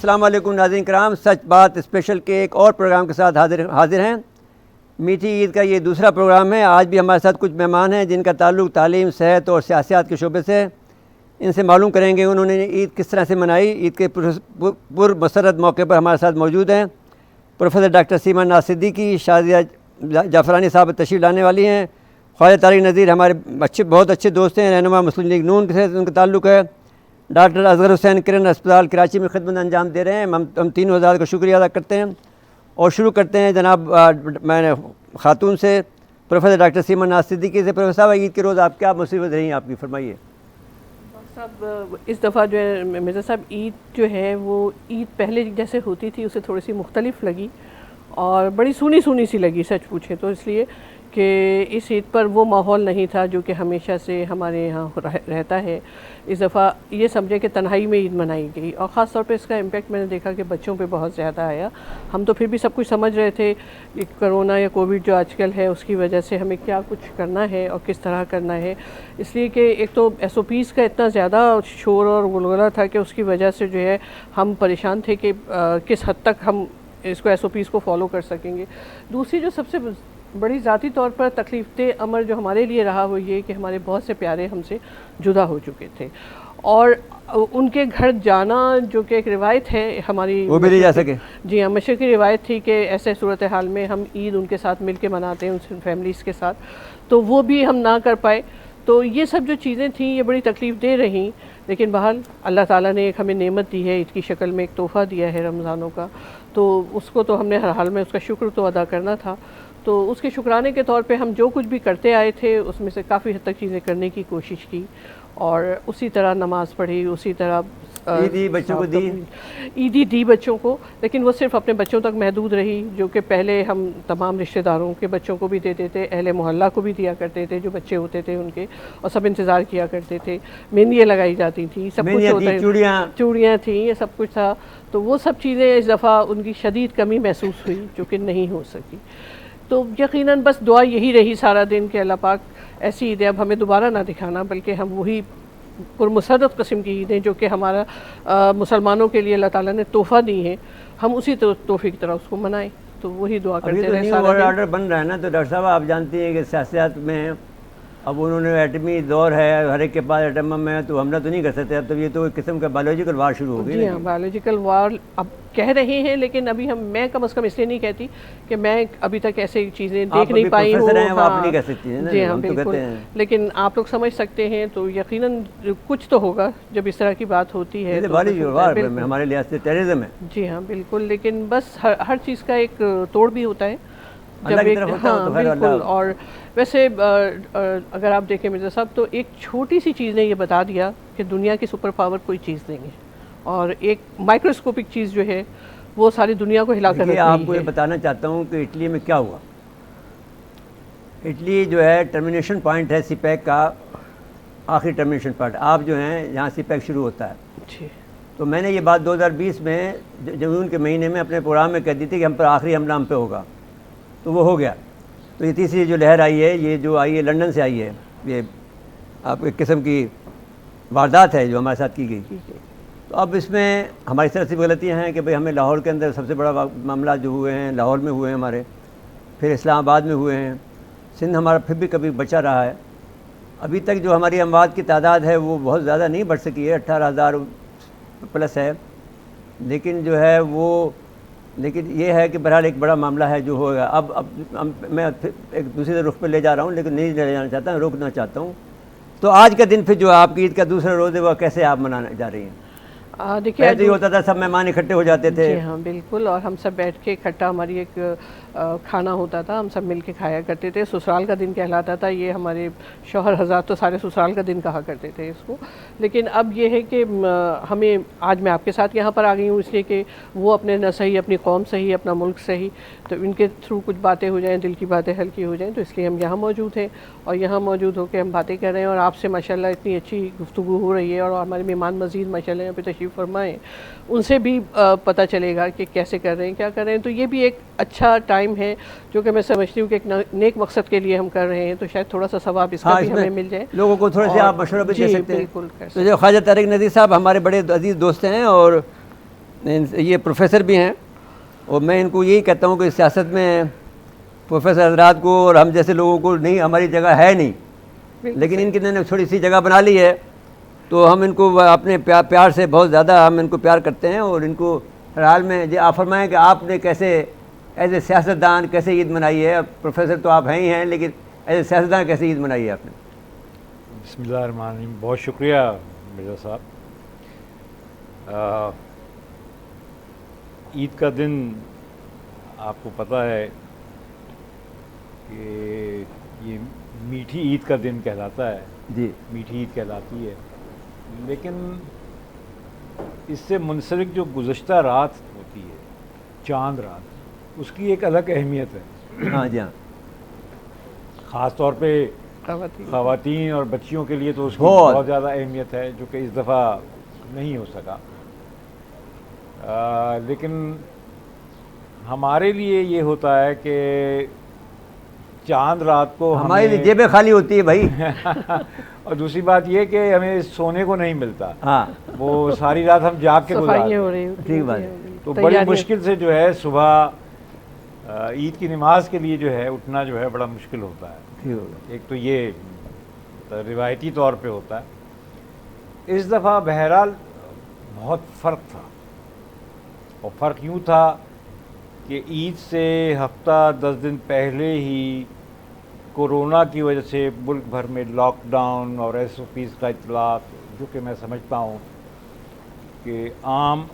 السلام علیکم ناظرین کرام، سچ بات اسپیشل کے ایک اور پروگرام کے ساتھ حاضر ہیں۔ میٹھی عید کا یہ دوسرا پروگرام ہے۔ آج بھی ہمارے ساتھ کچھ مہمان ہیں جن کا تعلق تعلیم، صحت اور سیاست کے شعبے سے۔ ان سے معلوم کریں گے انہوں نے عید کس طرح سے منائی۔ عید کے پر مسرت موقع پر ہمارے ساتھ موجود ہیں پروفیسر ڈاکٹر سیما ناز صدیقی، شازیہ جعفرانی صاحب تشریف لانے والی ہیں۔ خواجہ طارق نذیر ہمارے بہت اچھے دوست ہیں، رہنما مسلم لیگ نون سے ان کا تعلق ہے۔ ڈاکٹر اصغر حسین کرن اسپتال کراچی میں خدمت انجام دے رہے ہیں۔ ہم تینوں حضرات کا شکریہ ادا کرتے ہیں اور شروع کرتے ہیں جناب میں نے خاتون سے، پروفیسر ڈاکٹر سیما ناز صدیقی سے۔ پروفیسر صاحب، عید کے روز آپ کیا مصیبت رہی ہیں آپ کی، فرمائیے۔ صاحب اس دفعہ جو ہے مرزا صاحب، عید جو ہے وہ عید پہلے جیسے ہوتی تھی اسے تھوڑی سی مختلف لگی اور بڑی سونی سی لگی سچ پوچھیں تو، اس لیے کہ اس عید پر وہ ماحول نہیں تھا جو کہ ہمیشہ سے ہمارے یہاں رہتا ہے۔ اس دفعہ یہ سمجھے کہ تنہائی میں عید منائی گئی اور خاص طور پہ اس کا امپیکٹ میں نے دیکھا کہ بچوں پہ بہت زیادہ آیا۔ ہم تو پھر بھی سب کچھ سمجھ رہے تھے کہ کرونا یا کووڈ جو آج کل ہے اس کی وجہ سے ہمیں کیا کچھ کرنا ہے اور کس طرح کرنا ہے، اس لیے کہ ایک تو SOPs کا اتنا زیادہ شور اور غلغلہ تھا کہ اس کی وجہ سے جو ہے ہم پریشان تھے کہ کس حد تک ہم اس کو SOPs کو فالو کر سکیں گے۔ دوسری جو سب سے بڑی ذاتی طور پر تکلیف دہ امر جو ہمارے لیے رہا وہ یہ کہ ہمارے بہت سے پیارے ہم سے جدا ہو چکے تھے اور ان کے گھر جانا جو کہ ایک روایت ہے ہماری، وہ بھی نہیں جا سکے۔ جی، ہمیشہ کی روایت تھی کہ ایسے صورتحال میں ہم عید ان کے ساتھ مل کے مناتے ہیں، ان فیملیز کے ساتھ، تو وہ بھی ہم نہ کر پائے۔ تو یہ سب جو چیزیں تھیں یہ بڑی تکلیف دہ رہیں، لیکن بہرحال اللہ تعالیٰ نے ایک ہمیں نعمت دی ہے، عید کی شکل میں ایک تحفہ دیا ہے رمضانوں کا، تو اس کو تو ہم نے ہر حال میں اس کا شکر تو ادا کرنا تھا۔ تو اس کے شکرانے کے طور پہ ہم جو کچھ بھی کرتے آئے تھے اس میں سے کافی حد تک چیزیں کرنے کی کوشش کی اور اسی طرح نماز پڑھی، اسی طرح عیدی بچوں کو دی، عیدی دی بچوں کو، لیکن وہ صرف اپنے بچوں تک محدود رہی، جو کہ پہلے ہم تمام رشتہ داروں کے بچوں کو بھی دیتے تھے، اہل محلہ کو بھی دیا کرتے تھے جو بچے ہوتے تھے ان کے، اور سب انتظار کیا کرتے تھے، مہندیاں لگائی جاتی تھیں، سب کچھ ہوتا ہے، چوڑیاں تھیں، یہ سب کچھ تھا۔ تو وہ سب چیزیں اس دفعہ ان کی شدید کمی محسوس ہوئی جو کہ نہیں ہو سکی۔ تو یقیناً بس دعا یہی رہی سارا دن کہ اللہ پاک ایسی عیدیں اب ہمیں دوبارہ نہ دکھانا، بلکہ ہم وہی پرمسرت قسم کی عیدیں جو کہ ہمارا مسلمانوں کے لیے اللہ تعالیٰ نے تحفہ دی ہیں، ہم اسی تحفے کی طرح اس کو منائیں۔ تو وہی دعا کرتے رہے سارا دن۔ آرڈر بن رہا ہے نا، تو ڈاکٹر صاحب آپ جانتی ہیں کہ سیاست میں اب انہوں نے ایٹمی دور ہے، ہر ایک کے پاس ایٹم میں، تو حملہ تو نہیں کر سکتے اب، تو یہ تو ایک قسم کا بایولوجیکل وار شروع ہو گئی۔ جی ہاں، بایولوجیکل وار اب کہہ رہے ہیں، لیکن ابھی میں کم از کم اس لیے نہیں کہتی کہ میں ابھی تک ایسے چیزیں دیکھ نہیں پائی ہوں۔ جی ہاں بالکل، لیکن آپ لوگ سمجھ سکتے ہیں تو یقیناً کچھ تو ہوگا جب اس طرح کی بات ہوتی ہے۔ ہمارے لحاظ سے ٹیررزم ہے۔ جی ہاں بالکل، لیکن بس ہر چیز کا ایک توڑ بھی ہوتا ہے جب ایک، ہاں بالکل۔ اور ویسے اگر آپ دیکھیں مرزا صاحب تو ایک چھوٹی سی چیز نے یہ بتا دیا کہ دنیا کی سپر پاور کوئی چیز نہیں ہے، اور ایک مائکروسکوپک چیز جو ہے وہ ساری دنیا کو ہلا کر رکھ رہی ہے۔ آپ کو یہ بتانا چاہتا ہوں کہ اٹلی میں کیا ہوا۔ اٹلی جو ہے ٹرمینیشن پوائنٹ ہے سی پیک کا، آخری ٹرمینیشن پوائنٹ، آپ جو ہیں جہاں سی پیک شروع ہوتا ہے۔ جی، تو میں نے یہ بات 2020 میں جون کے مہینے میں اپنے پروگرام میں کہہ دی تھی کہ ہم پر آخری حملہ ہم پہ ہوگا، تو وہ ہو گیا۔ تو یہ تیسری جو لہر آئی ہے، یہ جو آئی ہے لنڈن سے آئی ہے، یہ آپ ایک قسم کی واردات ہے جو ہمارے ساتھ کی گئی۔ تو اب اس میں ہماری طرف سے غلطیاں ہیں کہ بھئی ہمیں لاہور کے اندر سب سے بڑا معاملہ جو ہوئے ہیں لاہور میں ہوئے ہیں ہمارے، پھر اسلام آباد میں ہوئے ہیں، سندھ ہمارا پھر بھی کبھی بچا رہا ہے۔ ابھی تک جو ہماری اموات کی تعداد ہے وہ بہت زیادہ نہیں بڑھ سکی ہے، 18,000 پلس ہے، لیکن جو ہے وہ، لیکن یہ ہے کہ بہرحال ایک بڑا معاملہ ہے جو ہوگا۔ اب میں ایک دوسرے رخ پہ لے جا رہا ہوں، لیکن نہیں لے جانا چاہتا ہوں، روکنا چاہتا ہوں۔ تو آج کا دن پھر جو آپ کی عید کا دوسرا روز ہے وہ کیسے آپ منانے جا رہی ہیں؟ دیکھیے یہ ہوتا تھا سب مہمان اکٹھے ہو جاتے تھے۔ جی ہاں بالکل، اور ہم سب بیٹھ کے اکٹھا، ہماری ایک کھانا ہوتا تھا، ہم سب مل کے کھایا کرتے تھے۔ سسرال کا دن کہلاتا تھا یہ، ہمارے شوہر حضرات تو سارے سسرال کا دن کہا کرتے تھے اس کو۔ لیکن اب یہ ہے کہ ہمیں، آج میں آپ کے ساتھ یہاں پر آ گئی ہوں اس لیے کہ وہ اپنے نہ صحیح، اپنی قوم صحیح، اپنا ملک صحیح، تو ان کے تھرو کچھ باتیں ہو جائیں، دل کی باتیں ہلکی ہو جائیں، تو اس لیے ہم یہاں موجود ہیں اور یہاں موجود ہو کے ہم باتیں کر رہے ہیں، اور آپ سے ماشاءاللہ اتنی اچھی گفتگو ہو رہی ہے، اور ہمارے مہمان مزید ماشاءاللہ یہاں پہ تشریف فرمائیں، ان سے بھی پتہ چلے گا کہ کیسے کر رہے ہیں، کیا کر رہے ہیں۔ تو یہ بھی ایک اچھا ٹائم ہے جو کہ میں سمجھتی ہوں کہ ایک نیک مقصد کے لیے ہم کر رہے ہیں، تو شاید تھوڑا سا ثواب اس کا بھی ہمیں مل جائے، لوگوں کو تھوڑے سے آپ مشورہ بھی دے سکتے ہیں۔ بالکل۔ تو جو خواجہ طارق نذیر صاحب ہمارے بڑے عزیز دوست ہیں، اور یہ پروفیسر بھی ہیں اور میں ان کو یہی کہتا ہوں کہ سیاست میں پروفیسر حضرات کو اور ہم جیسے لوگوں کو نہیں، ہماری جگہ ہے نہیں، لیکن ان کی نے تھوڑی سی جگہ بنا لی ہے، تو ہم ان کو اپنے پیار سے بہت زیادہ ہم ان کو پیار کرتے ہیں، اور ان کو ہر حال میں آپ فرمائیں کہ آپ نے کیسے ایز اے سیاستدان کیسے عید منائی ہے. پروفیسر تو آپ ہیں ہی ہیں، لیکن ایز اے سیاستدان کیسے عید منائی ہے آپ نے؟ بسم اللہ الرحمن الرحیم. بہت شکریہ مرزا صاحب. عید کا دن آپ کو پتہ ہے کہ یہ میٹھی عید کا دن کہلاتا ہے. جی میٹھی عید کہلاتی ہے، لیکن اس سے منسلک جو گزشتہ رات ہوتی ہے، چاند رات، اس کی ایک الگ اہمیت ہے. ہاں جی ہاں، خاص طور پہ خواتین اور بچیوں کے لیے تو اس کی بہت زیادہ اہمیت ہے، جو کہ اس دفعہ نہیں ہو سکا. لیکن ہمارے لیے یہ ہوتا ہے کہ چاند رات کو ہماری لیے جیبیں خالی ہوتی ہے بھائی. اور دوسری بات یہ کہ ہمیں سونے کو نہیں ملتا. ہاں وہ ساری رات ہم جاگ کے گزارتے ہیں. ٹھیک بات ہے. تو بڑی مشکل سے جو ہے صبح عید کی نماز کے لیے جو ہے اٹھنا جو ہے بڑا مشکل ہوتا ہے. ایک تو یہ روایتی طور پہ ہوتا ہے. اس دفعہ بہرحال بہت فرق تھا، اور فرق یوں تھا کہ عید سے ہفتہ 10 دن پہلے ہی کورونا کی وجہ سے ملک بھر میں لاک ڈاؤن اور SOPs کا اطلاعات، جو کہ میں سمجھتا ہوں کہ عام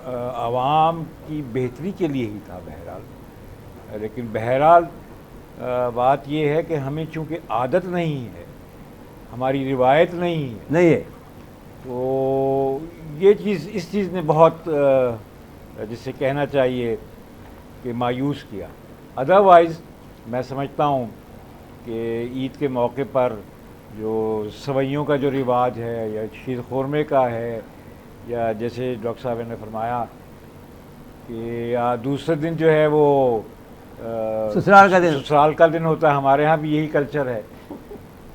عوام کی بہتری کے لیے ہی تھا بہرحال. لیکن بہرحال بات یہ ہے کہ ہمیں چونکہ عادت نہیں ہے، ہماری روایت نہیں ہے، تو یہ چیز، اس چیز نے بہت جسے کہنا چاہیے کہ مایوس کیا. ادروائز میں سمجھتا ہوں کہ عید کے موقع پر جو سوئیوں کا جو رواج ہے، یا شیر خورمے کا ہے، یا جیسے ڈاکٹر صاحب نے فرمایا کہ دوسرے دن جو ہے وہ سسرال کا دن ہوتا ہے، ہمارے ہاں بھی یہی کلچر ہے.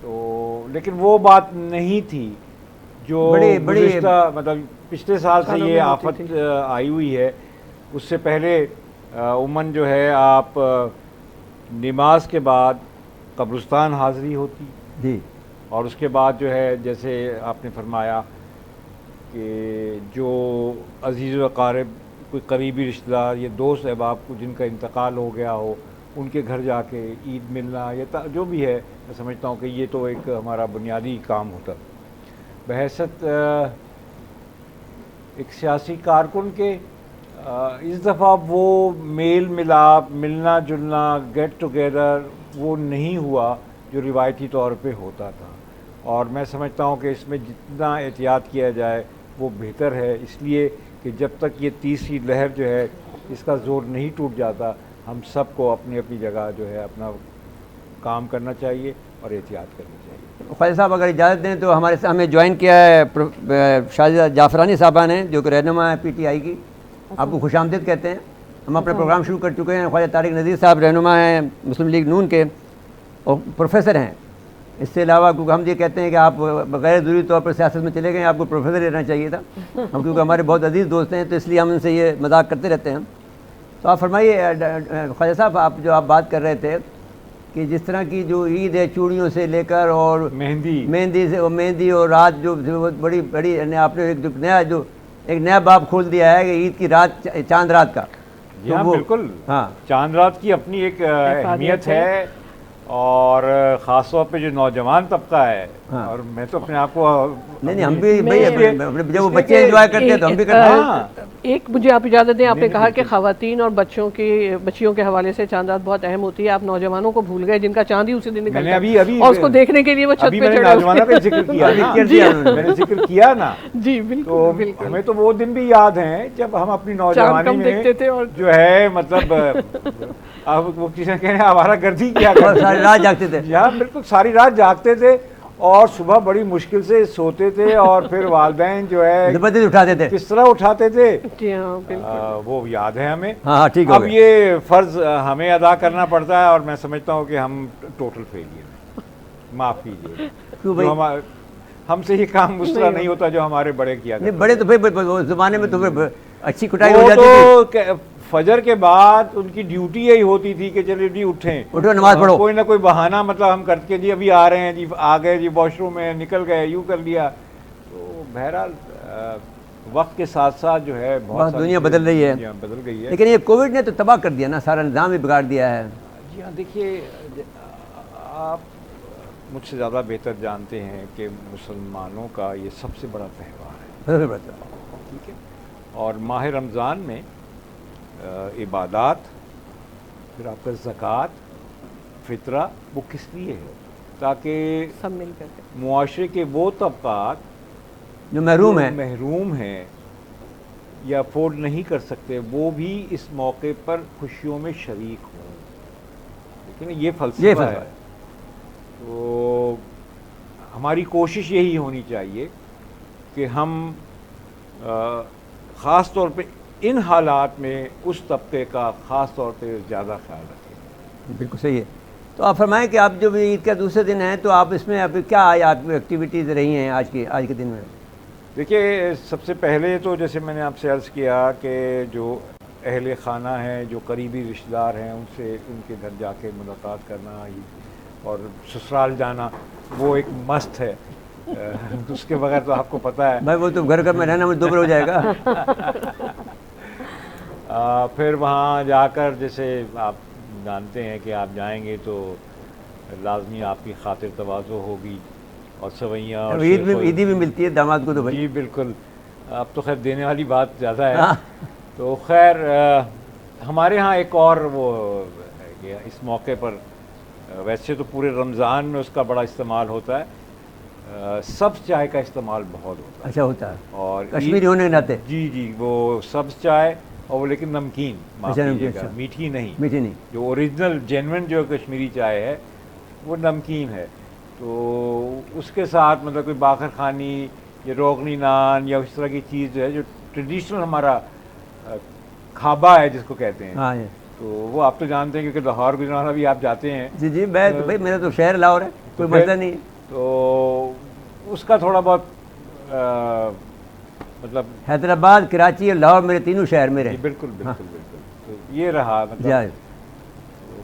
تو لیکن وہ بات نہیں تھی جو گزشتہ مطلب پچھلے سال سے یہ آفت آئی ہوئی ہے. اس سے پہلے عموماً جو ہے آپ نماز کے بعد قبرستان حاضری ہوتی جی، اور اس کے بعد جو ہے جیسے آپ نے فرمایا کہ جو عزیز و اقارب، کوئی قریبی رشتہ دار یا دوست احباب کو جن کا انتقال ہو گیا ہو، ان کے گھر جا کے عید ملنا، یا جو بھی ہے، میں سمجھتا ہوں کہ یہ تو ایک ہمارا بنیادی کام ہوتا. بحیثیت ایک سیاسی کارکن کے اس دفعہ وہ میل ملاپ، ملنا جلنا، گیٹ ٹوگیدر وہ نہیں ہوا جو روایتی طور پہ ہوتا تھا. اور میں سمجھتا ہوں کہ اس میں جتنا احتیاط کیا جائے وہ بہتر ہے، اس لیے کہ جب تک یہ تیسری لہر جو ہے اس کا زور نہیں ٹوٹ جاتا، ہم سب کو اپنی اپنی جگہ جو ہے اپنا کام کرنا چاہیے اور احتیاط کرنی چاہیے. خواجہ صاحب اگر اجازت دیں تو ہمارے سامنے جوائن کیا ہے شاہزادہ جعفرانی صاحبہ نے، جو کہ رہنما ہے PTI کی. آپ کو خوش آمدید کہتے ہیں. ہم اپنا پروگرام شروع کر چکے ہیں. خواجہ طارق نذیر صاحب رہنما ہیں مسلم لیگ نون کے اور پروفیسر ہیں. اس سے علاوہ کیونکہ ہم یہ کہتے ہیں کہ آپ غیر ضروری طور پر سیاست میں چلے گئے، آپ کو پروفیسر لینا چاہیے تھا. ہم کیونکہ ہمارے بہت عزیز دوست ہیں تو اس لیے ہم ان سے یہ مذاق کرتے رہتے ہیں. تو آپ فرمائیے خواجہ صاحب، آپ بات کر رہے تھے کہ جس طرح کی جو عید ہے چوڑیوں سے لے کر اور مہندی اور رات جو بڑی بڑی آپ نے ایک نیا باب کھول دیا ہے کہ عید کی رات چاند رات کا. جی ہاں بالکل. ہاں، چاند رات کی اپنی ایک اہمیت ہے، اور خاص طور پہ جو نوجوان طبقہ ہے، اور میں تو اپنے آپ کو نہیں ہم بھی جب وہ بچے انجوائے کرتے ہیں تو ہم بھی کرتے ہیں. ایک مجھے آپ اجازت دیں، آپ نے کہا کہ خواتین اور بچیوں کے حوالے سے چاند رات بہت اہم ہوتی ہے. آپ نوجوانوں کو بھول گئے جن کا چاند ہی اسی دن نکلتا ہے، اور اس کو دیکھنے کے لیے وہ چھت پہ چڑھے نوجوانوں کا میں نے ذکر کیا نا. جی بالکل. ہمیں تو وہ دن بھی یاد ہیں جب ہم اپنی نوجوانی میں جو ہے مطلب وہ کسی نے کہنے آوارہ گردی کیا ساری رات جاگتے تھے. یہاں بالکل ساری رات جاگتے تھے اور صبح بڑی مشکل سے سوتے تھے، اور پھر والدین جو ہے زبردستی اٹھاتے تھے. کس طرح اٹھاتے تھے وہ یاد ہے ہمیں. اب یہ فرض ہمیں ادا کرنا پڑتا ہے، اور میں سمجھتا ہوں کہ ہم ٹوٹل فیلئر. معاف کیجیے، ہم سے یہ کام اس طرح نہیں ہوتا جو ہمارے بڑے کیا کرتے. بڑے تو پھر زمانے میں تو پھر اچھی کٹائی ہو وہ جاتی تھی. تو فجر کے بعد ان کی ڈیوٹی یہی ہوتی تھی کہ چلے جی اٹھیں, اٹھو نماز پڑھو. کوئی نہ کوئی بہانہ مطلب ہم کرتے کہ جی ابھی آ رہے ہیں جی, آ گئے جی واش روم میں نکل گئے, یوں کر لیا. تو بہرحال وقت کے ساتھ ساتھ جو ہے بہت دنیا بدل رہی ہے, بدل گئی ہے. لیکن یہ کووڈ نے تو تباہ کر دیا نا, سارا نظام ہی بگاڑ دیا ہے. جی ہاں, دیکھیے آپ مجھ سے زیادہ بہتر جانتے ہیں کہ مسلمانوں کا یہ سب سے بڑا تہوار ہے, ٹھیک ہے, اور ماہ رمضان میں عبادات, پھر آپ کا زکوٰۃ, فطرہ, وہ کس لیے ہے؟ تاکہ سب مل کر کے معاشرے کے وہ طبقات جو محروم ہیں یا افورڈ نہیں کر سکتے, وہ بھی اس موقع پر خوشیوں میں شریک ہوں. لیکن یہ فلسفہ ہے. تو ہماری کوشش یہی ہونی چاہیے کہ ہم خاص طور پہ ان حالات میں اس طبقے کا خاص طور پہ زیادہ خیال رکھیں. بالکل صحیح ہے. تو آپ فرمائیں کہ آپ جو عید کا دوسرے دن ہے تو آپ اس میں ابھی کیا آپ ایکٹیویٹیز رہی ہیں آج کے دن میں؟ دیکھیے, سب سے پہلے تو جیسے میں نے آپ سے عرض کیا کہ جو اہل خانہ ہیں, جو قریبی رشتہ دار ہیں, ان سے ان کے گھر جا کے ملاقات کرنا اور سسرال جانا وہ ایک مست ہے. اس کے بغیر تو آپ کو پتہ ہے بھائی وہ تو گھر میں رہنا مجھے دوبارہ ہو جائے گا. پھر وہاں جا کر جیسے آپ جانتے ہیں کہ آپ جائیں گے تو لازمی آپ کی خاطر تواضع ہوگی اور سوئیاں اور عیدی بھی ملتی ہے داماد کو تو بھائی. جی بالکل, اب تو خیر دینے والی بات زیادہ ہے. تو خیر ہمارے ہاں ایک اور وہ اس موقع پر, ویسے تو پورے رمضان میں اس کا بڑا استعمال ہوتا ہے, سبز چائے کا استعمال بہت ہوتا ہے. اچھا ہوتا ہے, اور کشمیری ہونے کے ناطے. جی وہ سبز چائے, اور وہ لیکن نمکین, میٹھی نہیں, جو اوریجنل جینوئن جو کشمیری چائے ہے وہ نمکین ہے. تو اس کے ساتھ مطلب کوئی باقر خوانی یا روغنی نان یا اس طرح کی چیز جو ہے, جو ٹریڈیشنل ہمارا کھابا ہے جس کو کہتے ہیں, ہاں تو وہ آپ تو جانتے ہیں کیونکہ لاہور گجرانوالا بھی آپ جاتے ہیں. جی میں تو بھائی میرا تو شہر لاہور ہے, کوئی مسئلہ نہیں ہے. تو اس کا تھوڑا بہت مطلب حیدرآباد, کراچی اور لاہور میرے تینوں شہر میرے. بالکل. تو یہ رہا مطلب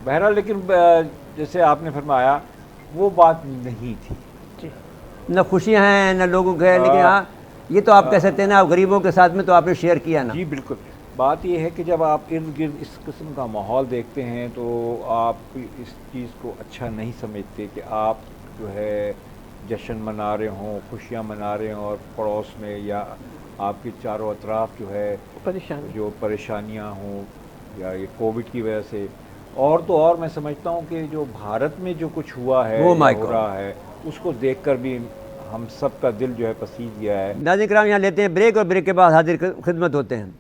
بہرحال. لیکن جیسے آپ نے فرمایا وہ بات نہیں تھی, نہ خوشیاں ہیں نہ لوگوں کے, لیکن ہاں یہ تو آپ کہہ سکتے ہیں نا, آپ غریبوں کے ساتھ میں تو آپ نے شیئر کیا نا. جی بالکل. بات یہ ہے کہ جب آپ ارد گرد اس قسم کا ماحول دیکھتے ہیں تو آپ اس چیز کو اچھا نہیں سمجھتے کہ آپ جو ہے جشن منا رہے ہوں, خوشیاں منا رہے ہوں, اور پڑوس میں یا آپ کے چاروں اطراف جو ہے جو پریشانیاں ہوں یا یہ کووڈ کی وجہ سے. اور تو اور میں سمجھتا ہوں کہ جو بھارت میں جو کچھ ہوا ہے ہو رہا ہے, اس کو دیکھ کر بھی ہم سب کا دل جو ہے پسیج گیا ہے. ناظرین کرام, یہاں لیتے ہیں بریک, اور بریک کے بعد حاضر خدمت ہوتے ہیں.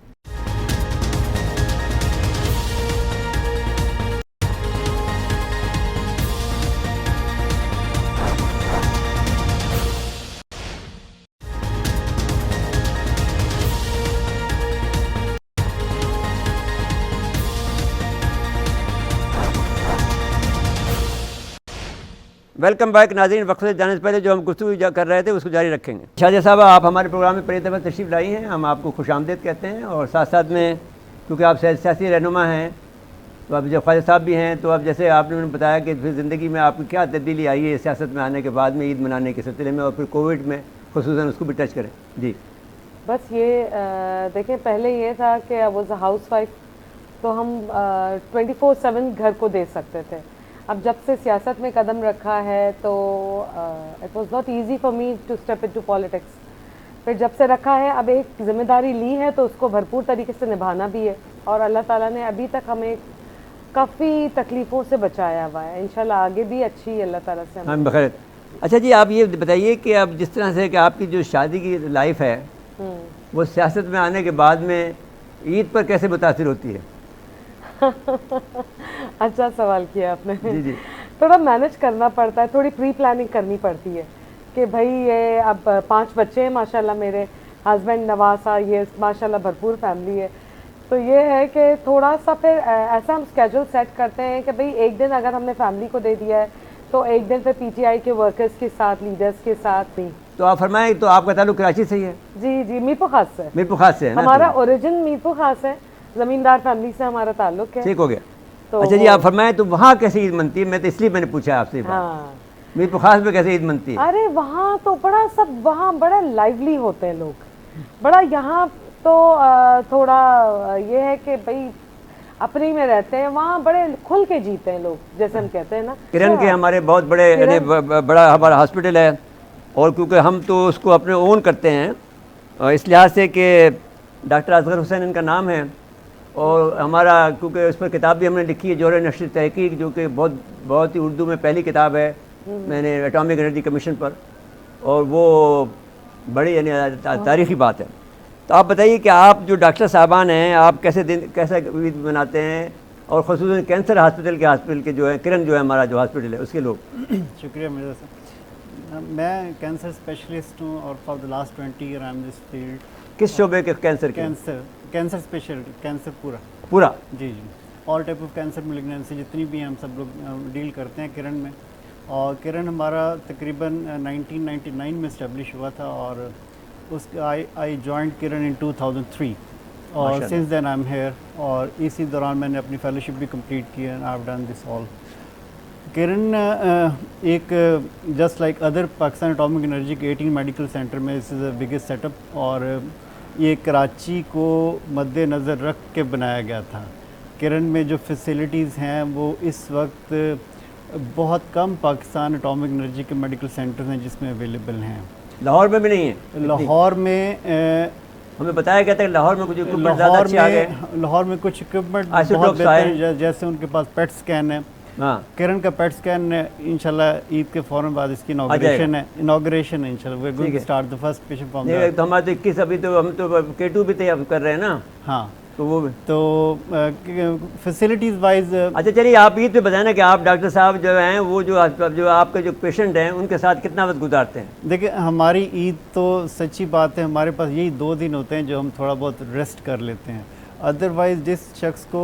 ویلکم بیک ناظرین. وقت سے جانے سے پہلے جو ہم گفتگو کر رہے تھے اس کو جاری رکھیں گے. شاہجہاں صاحب, آپ ہمارے پروگرام میں پہلی دفعہ تشریف لائی ہیں, ہم آپ کو خوش آمدید کہتے ہیں. اور ساتھ ساتھ میں کیونکہ آپ سیاسی رہنما ہیں, تو اب جب خواجہ صاحب بھی ہیں, تو اب جیسے آپ نے بتایا کہ پھر زندگی میں آپ کی کیا تبدیلی آئی ہے سیاست میں آنے کے بعد میں, عید منانے کے سلسلے میں, اور پھر کووڈ میں خصوصاً, اس کو بھی ٹچ کریں. جی بس یہ دیکھیں, پہلے یہ تھا کہ I was a house wife, تو ہم 24/7 گھر کو دے سکتے تھے. اب جب سے سیاست میں قدم رکھا ہے تو it was not easy for me to step into politics. پھر جب سے رکھا ہے, اب ایک ذمہ داری لی ہے تو اس کو بھرپور طریقے سے نبھانا بھی ہے, اور اللہ تعالیٰ نے ابھی تک ہمیں کافی تکلیفوں سے بچایا ہوا ہے. انشاءاللہ آگے بھی اچھی اللہ تعالیٰ سے ہم بخیر. اچھا جی, آپ یہ بتائیے کہ اب جس طرح سے کہ آپ کی جو شادی کی لائف ہے وہ سیاست میں آنے کے بعد میں عید پر کیسے متاثر ہوتی ہے؟ اچھا سوال کیا آپ نے. جی تھوڑا مینیج کرنا پڑتا ہے, تھوڑی پری پلاننگ کرنی پڑتی ہے کہ بھائی یہ اب 5 بچے ہیں ماشاءاللہ, میرے ہسبینڈ نواسا, یہ ماشاءاللہ بھرپور فیملی ہے. تو یہ ہے کہ تھوڑا سا پھر ایسا ہم اسکیجول سیٹ کرتے ہیں کہ بھئی ایک دن اگر ہم نے فیملی کو دے دیا ہے تو ایک دن پھر پی ٹی آئی کے ورکرز کے ساتھ, لیڈرز کے ساتھ, تو آپ فرمائیں تو آپ کا تعلق کراچی سے ہی ہے؟ جی جی میرپور خاص سے، میرپور خاص سے ہے نا؟ ہمارا اوریجن میرپور خاص ہے، زمیندار فیملی سے ہمارا تعلق ہے. ٹھیک ہو گیا. تو اچھا جی آپ فرمائیں تو وہاں کیسے عید منتی ہے؟ میں تو اس لیے میں نے پوچھا آپ سے. ہاں میرپور خاص میں کیسے عید منتی ہے؟ ارے وہاں تو بڑا سب وہاں بڑا لائیولی ہوتے ہیں لوگ، بڑا. یہاں تو تھوڑا یہ ہے کہ بھائی اپنے میں رہتے ہیں، وہاں بڑے کھل کے جیتے ہیں لوگ، جیسے ہم کہتے ہیں نا. کرن کے ہمارے بہت بڑے یعنی بڑا ہمارا ہاسپٹل ہے، اور کیونکہ ہم تو اس کو اپنے اون کرتے ہیں اس لحاظ سے کہ ڈاکٹر اصغر حسین ان کا نام ہے، اور ہمارا کیونکہ اس پر کتاب بھی ہم نے لکھی ہے جوہر نشر تحقیق، جو کہ بہت ہی اردو میں پہلی کتاب ہے میں نے اٹامک انرجی کمیشن پر، اور وہ بڑی یعنی تاریخی بات ہے. تو آپ بتائیے کہ آپ جو ڈاکٹر صاحبان ہیں آپ کیسا عید مناتے ہیں، اور خصوصاً کینسر ہاسپٹل کے جو ہے کرن جو ہے ہمارا جو ہاسپٹل ہے اس کے لوگ. شکریہ مرزا صاحب. میں کینسر اسپیشلسٹ ہوں، اور for the last 20 year I am this field. کس شعبے کے کینسر کے؟ کینسر اسپیشلٹی، کینسر پورا. جی جی، all type of cancer malignancy جتنی بھی ہیں ہم سب لوگ ڈیل کرتے ہیں کرن میں. اور کرن ہمارا تقریباً 1999 میں اسٹیبلش ہوا تھا، اور اس آئی جوائنڈ کرن ان 2003، اور since then I am here. اور اسی دوران میں نے اپنی فیلوشپ بھی کمپلیٹ کی ہے. آئی ہیو ڈن دس آل. کرن ایک just like other Pakistan atomic energy کے 18 میڈیکل سینٹر میں اس از اے بگیسٹ سیٹ اپ، اور یہ کراچی کو مد نظر رکھ کے بنایا گیا تھا. کرن میں جو فیسلٹیز ہیں وہ اس وقت بہت کم پاکستان اٹامک انرجی کے میڈیکل سینٹرز ہیں جس میں اویلیبل ہیں. لاہور میں بھی نہیں ہے؟ لاہور میں ہمیں بتایا گیا تھا کہ لاہور میں کچھ اکوپمنٹ زیادہ اچھے آ گئے. لاہور میں کچھ اکوپمنٹ بہت بہتر ہیں، جیسے ان کے پاس پیٹ اسکین ہے. ہاں کرن کا پیٹ اسکین انشاءاللہ عید کے فوراً بعد اس کی انوگریشن ہے انشاءاللہ. We are going to start the first patient from نہیں تو ہمارے تو 21 ابھی تو ہم تو K2 بھی تیار کر رہے ہیں نا. ہاں تو وہ تو فیسلٹیز وائز. اچھا چلیے آپ عید پہ بتائیں نا کہ آپ ڈاکٹر صاحب جو ہیں وہ جو آپ کے جو پیشنٹ ہیں ان کے ساتھ کتنا وقت گزارتے ہیں؟ دیکھیں ہماری عید تو سچی بات ہے ہمارے پاس یہی 2 دن ہوتے ہیں جو ہم تھوڑا بہت ریسٹ کر لیتے ہیں. ادروائز جس شخص کو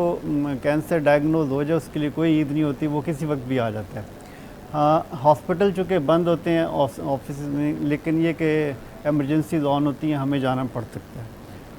کینسر ڈائگنوز ہو جائے اس کے لیے کوئی عید نہیں ہوتی، وہ کسی وقت بھی آ جاتا ہے. ہاں ہاسپٹل چونکہ بند ہوتے ہیں آفس میں، لیکن یہ کہ ایمرجنسیز آن ہوتی ہیں، ہمیں جانا پڑ سکتا ہے.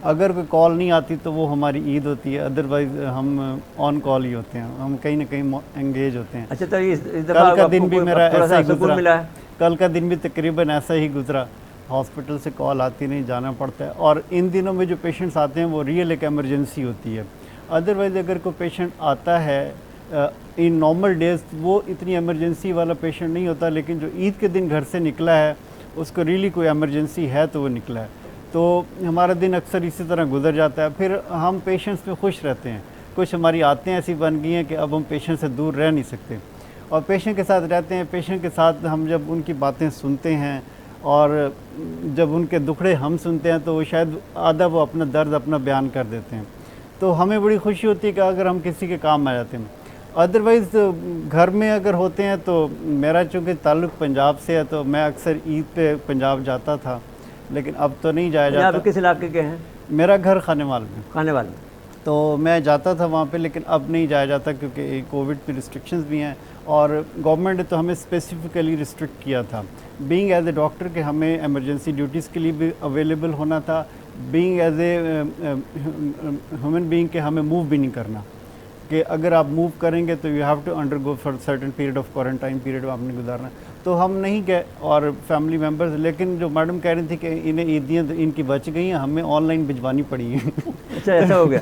اگر کوئی کال نہیں آتی تو وہ ہماری عید ہوتی ہے، ادروائز ہم آن کال ہی ہوتے ہیں، ہم کہیں نہ کہیں انگیج ہوتے ہیں. اچھا تو اس کل کا دن بھی میرا ایسا ہی سکون ملا ہے؟ کل کا دن بھی تقریباً ایسا ہی گزرا. ہاسپٹل سے کال آتی نہیں، جانا پڑتا ہے. اور ان دنوں میں جو پیشنٹس آتے ہیں وہ ریئل ایک ایمرجنسی ہوتی ہے. ادروائز اگر کوئی پیشنٹ آتا ہے ان نارمل ڈیز وہ اتنی ایمرجنسی والا پیشنٹ نہیں ہوتا، لیکن جو عید کے دن گھر سے نکلا ہے اس کو ریئلی کوئی ایمرجنسی ہے تو وہ نکلا ہے. تو ہمارا دن اکثر اسی طرح گزر جاتا ہے. پھر ہم پیشنٹس پہ خوش رہتے ہیں. کچھ ہماری عادتیں ایسی بن گئی ہیں کہ اب ہم پیشنٹ سے دور رہ نہیں سکتے، اور پیشنٹ کے ساتھ رہتے ہیں. پیشنٹ کے ساتھ ہم جب ان کی باتیں سنتے ہیں اور جب ان کے دکھڑے ہم سنتے ہیں تو وہ شاید آدھا وہ اپنا درد اپنا بیان کر دیتے ہیں. تو ہمیں بڑی خوشی ہوتی ہے کہ اگر ہم کسی کے کام آ جاتے ہیں. ادروائز گھر میں اگر ہوتے ہیں تو میرا چونکہ تعلق پنجاب سے ہے تو میں اکثر عید پہ پنجاب جاتا تھا، لیکن اب تو نہیں جایا جاتا. آپ کس علاقے کے ہیں؟ میرا گھر خانیوال میں. خانیوال میں. تو میں جاتا تھا وہاں پہ، لیکن اب نہیں جایا جاتا کیونکہ کووڈ پہ ریسٹرکشنز بھی ہیں، اور گورنمنٹ نے تو ہمیں اسپیسیفکلی ریسٹرکٹ کیا تھا بینگ ایز اے ڈاکٹر کہ ہمیں ایمرجنسی ڈیوٹیز کے لیے بھی اویلیبل ہونا تھا، being as a human being کہ ہمیں موو بھی نہیں کرنا، کہ اگر آپ موو کریں گے تو you have to undergo for certain period of quarantine period آپ نے گزارنا. تو ہم نہیں گئے اور فیملی ممبرز. لیکن جو میڈم کہہ رہی تھی کہ انہیں عیدیاں ان کی بچ گئی ہیں، ہمیں آن لائن بھجوانی پڑی ہیں. اچھا ایسا ہو گیا.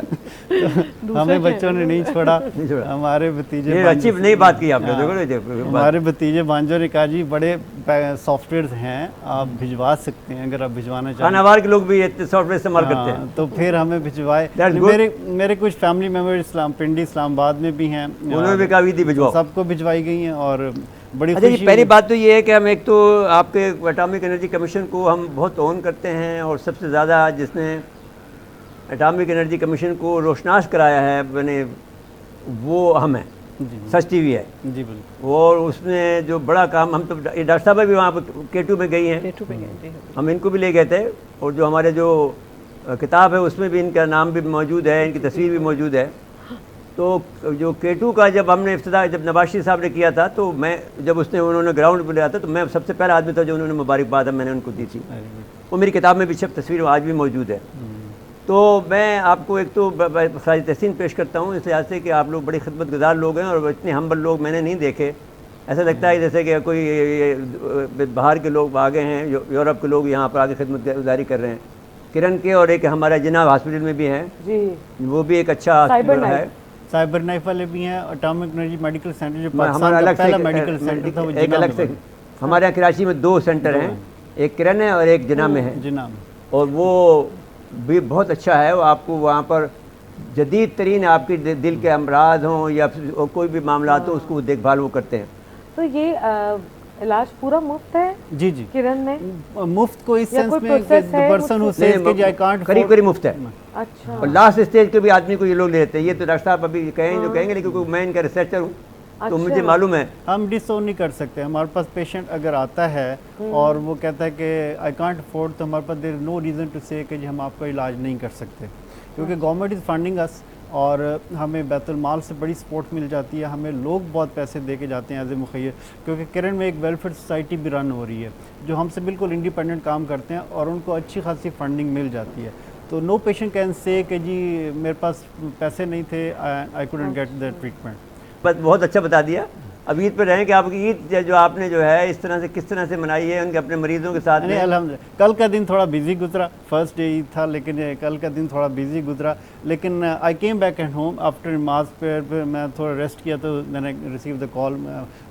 ہمیں بچوں نے نہیں چھوڑا. ہمارے بھتیجے اچھی نئی بات کی آپ نے. ہمارے بھتیجے بانجوں نے کہا جی بڑے سافٹ ویئرز ہیں آپ بھجوا سکتے ہیں اگر آپ بھجوانا چاہیں. خانیوال کے لوگ بھی سافٹ ویئر استعمال کرتے ہیں. تو پھر ہمیں بھجوائے. میرے کچھ فیملی ممبر پنڈی اسلام آباد میں بھی ہیں، انہوں نے بھی کہا عیدی بھجواؤ. سب کو بھجوائی گئی ہیں اور بڑی اچھا خوشی. پہلی بات تو یہ ہے کہ ہم ایک تو آپ کے اٹامک انرجی کمیشن کو ہم بہت اون کرتے ہیں، اور سب سے زیادہ جس نے اٹامک انرجی کمیشن کو روشناس کرایا ہے یعنی وہ ہم ہیں. سچ ٹی وی ہے. جی بالکل. اور اس میں جو بڑا کام ہم تو ڈاکٹر صاحب بھی وہاں پہ K2 میں گئی ہیں، ہم ان کو بھی لے گئے تھے. اور جو ہمارے جو کتاب ہے اس میں بھی ان کا نام بھی موجود ہے، ان کی تصویر بھی موجود ہے. تو جو K2 کا جب ہم نے افتتاح جب نواز شریف صاحب نے کیا تھا تو میں جب انہوں نے گراؤنڈ پہ لیا تھا تو میں سب سے پہلا آدمی تھا جو انہوں نے مبارکباد میں نے ان کو دی تھی. وہ میری کتاب میں بھی چھپ تصویر آج بھی موجود ہے. تو میں آپ کو ایک تو ساری تحسین پیش کرتا ہوں اس لحاظ سے کہ آپ لوگ بڑی خدمت گزار لوگ ہیں اور اتنے ہمبل لوگ میں نے نہیں دیکھے. ایسا لگتا ہے جیسے کہ کوئی باہر کے لوگ آ گئے ہیں, یورپ کے لوگ یہاں پر آ کے خدمت گزاری کر رہے ہیں. کرن کے اور ایک ہمارا جناب ہاسپٹل میں بھی ہیں جی وہ بھی ایک اچھا ہاسپٹل ہے. سائبر نائف والے بھی ہیں. اٹامک انرجی میڈیکل سینٹر جو ہمارا پاکستان کا الگ پہلا سے میڈیکل سینٹر تھا وہ ایک الگ سے ہمارے یہاں کراچی میں 2 سینٹر ہیں, ایک کرن ہے اور ایک جناح میں ہے. جناب اور وہ بھی بہت اچھا ہے. وہ آپ کو وہاں پر جدید ترین آپ کے دل کے امراض ہوں یا کوئی بھی معاملات ہوں اس کو دیکھ بھال وہ کرتے ہیں. تو یہ علاج پورا مفت ہے جی جی کرن میں؟ مفت کو اس یا سینس کوئی میں کہ process ہے پرسن ہو سیز کہ آئی کانٹ قریب مفت ہے. اچھا اور لاسٹ اسٹیج کے بھی آدمی کو یہ لوگ لیتے ہیں. یہ تو ڈاکٹر صاحب ابھی کہیں جو کہیں گے لیکن میں ان کا ریسرچر ہوں تو مجھے معلوم ہے. ہم ڈسون نہیں کر سکتے. ہمارے پاس پیشنٹ اگر آتا ہے اور وہ کہتا ہے کہ آئی کانٹ افورڈ تو ہمارے پاس دیر نو ریزن ٹو سے کہ ہم آپ کا علاج نہیں کر سکتے کیونکہ گورنمنٹ از فنڈنگ اس اور ہمیں بیت المال سے بڑی سپورٹ مل جاتی ہے. ہمیں لوگ بہت پیسے دے کے جاتے ہیں ایز اے مخیر کیونکہ کرن میں ایک ویلفیئر سوسائٹی بھی رن ہو رہی ہے جو ہم سے بالکل انڈیپینڈنٹ کام کرتے ہیں اور ان کو اچھی خاصی فنڈنگ مل جاتی ہے. تو نو پیشنٹ کین سے کہ جی میرے پاس پیسے نہیں تھے I couldn't get the treatment. بس بہت اچھا بتا دیا. اب عید پہ رہیں کہ آپ کی عید جو آپ نے جو ہے اس طرح سے کس طرح سے منائی ہے ان کے اپنے مریضوں کے ساتھ. نہیں الحمد للہ کل کا دن تھوڑا بیزی گزرا. فرسٹ ڈے عید تھا لیکن کل کا دن تھوڑا بیزی گزرا. لیکن I came back at home after نماز پہ میں تھوڑا ریسٹ کیا تو میں نے ریسیو دا کال.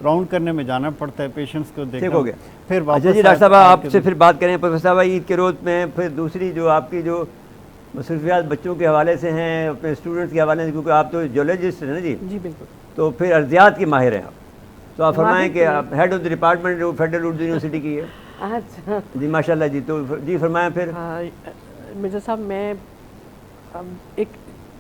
راؤنڈ کرنے میں جانا پڑتا ہے پیشنٹس کو دیکھنا. ٹھیک ہو گیا. پھر اچھا واپس جی ڈاکٹر صاحب آپ سے پھر بات کریں. پروفیسر صاحب عید کے روز میں پھر دوسری جو آپ کی جو مصروفیات بچوں کے حوالے سے ہیں اپنے اسٹوڈنٹس کے حوالے سے کیونکہ آپ تو جیولوجسٹ ہیں نا جی. جی بالکل. تو پھر ارضیات کی ماہر ہیں آپ. تو آپ فرمائیں کہ آپ ہیڈ آف دی ڈپارٹمنٹ جو فیڈرل اردو یونیورسٹی کی ہے. اچھا جی ماشاء اللہ جی. تو جی فرمائیں پھر. مرزا صاحب میں ایک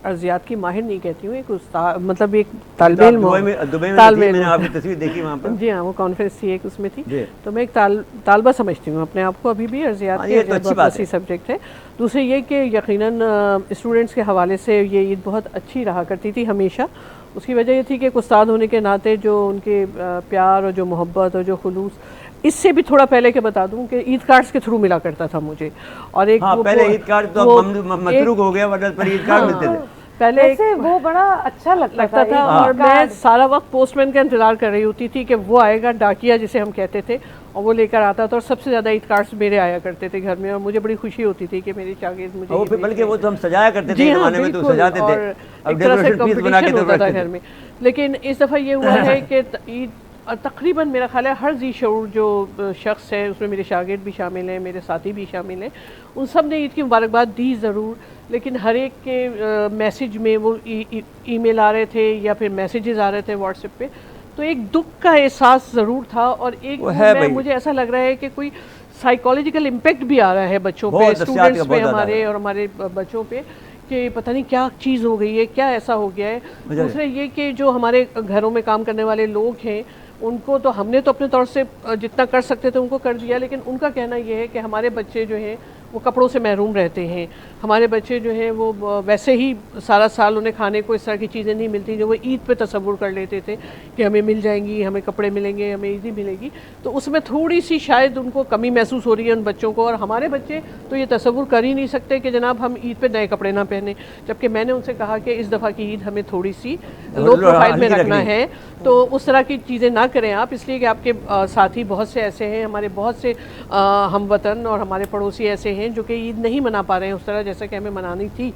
ارضیات کی ماہر نہیں کہتی ہوں, ایک استاد مطلب ایک طالب علم. دبئی میں نے آپ کی تصویر دیکھی وہاں پر. جی ہاں وہ کانفرنس تھی ایک اس میں تھی. جی. تو میں ایک طالبہ سمجھتی ہوں اپنے آپ کو ابھی بھی. ارضیات یہ تو اچھی بات ہے. سبجیکٹ ہے. دوسرے یہ کہ یقیناً اسٹوڈنٹس کے حوالے سے یہ عید بہت اچھی رہا کرتی تھی ہمیشہ. اس کی وجہ یہ تھی کہ ایک استاد ہونے کے ناطے جو ان کے پیار اور جو محبت اور جو خلوص, اس سے بھی تھوڑا پہلے کہ بتا دوں کہ عید کارڈز کے تھرو ملا کرتا تھا مجھے. اور ایک پہلے عید کارڈ تو متروک ہو گیا ورنہ پر عید کارڈ ملتے تھے پہلے. وہ بڑا اچھا لگتا تھا اور میں سارا وقت پوسٹ مین کا انتظار کر رہی ہوتی تھی کہ وہ آئے گا, ڈاکیا جسے ہم کہتے تھے, اور وہ لے کر آتا تھا. اور سب سے زیادہ عید کارڈز میرے آیا کرتے تھے گھر میں اور مجھے بڑی خوشی ہوتی تھی کہ میری شاگرد مجھے. بلکہ وہ تو ہم سجایا کرتے تھے زمانے میں, تو سجاتے تھے ایک طرح سے کمپٹیشن ہوتا تھا گھر میں. لیکن اس دفعہ یہ ہوا ہے کہ عید تقریباً میرا خیال ہے ہر ذی شعور جو شخص ہے اس میں میرے شاگرد بھی شامل ہیں, میرے ساتھی بھی شامل ہیں, ان سب نے عید کی مبارکباد دی ضرور. لیکن ہر ایک کے میسیج میں وہ ای میل آ رہے تھے یا پھر میسیجز آ رہے تھے واٹس ایپ پہ, تو ایک دکھ کا احساس ضرور تھا. اور ایک مجھے ایسا لگ رہا ہے کہ کوئی سائیکالوجیکل امپیکٹ بھی آ رہا ہے بچوں پہ, اسٹوڈنٹس پہ ہمارے اور ہمارے بچوں پہ, کہ پتہ نہیں کیا چیز ہو گئی ہے, کیا ایسا ہو گیا ہے. دوسرے یہ کہ جو ہمارے گھروں میں کام کرنے والے لوگ ہیں ان کو تو ہم نے تو اپنے طور سے جتنا کر سکتے تھے ان کو کر دیا, لیکن ان کا کہنا یہ ہے کہ ہمارے بچے جو ہیں وہ کپڑوں سے محروم رہتے ہیں. ہمارے بچے جو ہیں وہ ویسے ہی سارا سال انہیں کھانے کو اس طرح کی چیزیں نہیں ملتی جو وہ عید پہ تصور کر لیتے تھے کہ ہمیں مل جائیں گی, ہمیں کپڑے ملیں گے, ہمیں عیدی ملے گی. تو اس میں تھوڑی سی شاید ان کو کمی محسوس ہو رہی ہے ان بچوں کو. اور ہمارے بچے تو یہ تصور کر ہی نہیں سکتے کہ جناب ہم عید پہ نئے کپڑے نہ پہنیں. جبکہ میں نے ان سے کہا کہ اس دفعہ کی عید ہمیں تھوڑی سی لو پروفائل میں رکھنا ہے, تو اس طرح کی چیزیں نہ کریں آپ, اس لیے کہ آپ کے ساتھی بہت سے ایسے ہیں, ہمارے بہت سے ہم وطن اور ہمارے پڑوسی ایسے ہیں جو کہ عید نہیں منا پا رہے ہیں اس طرح جیسا کہ ہمیں منانی تھی.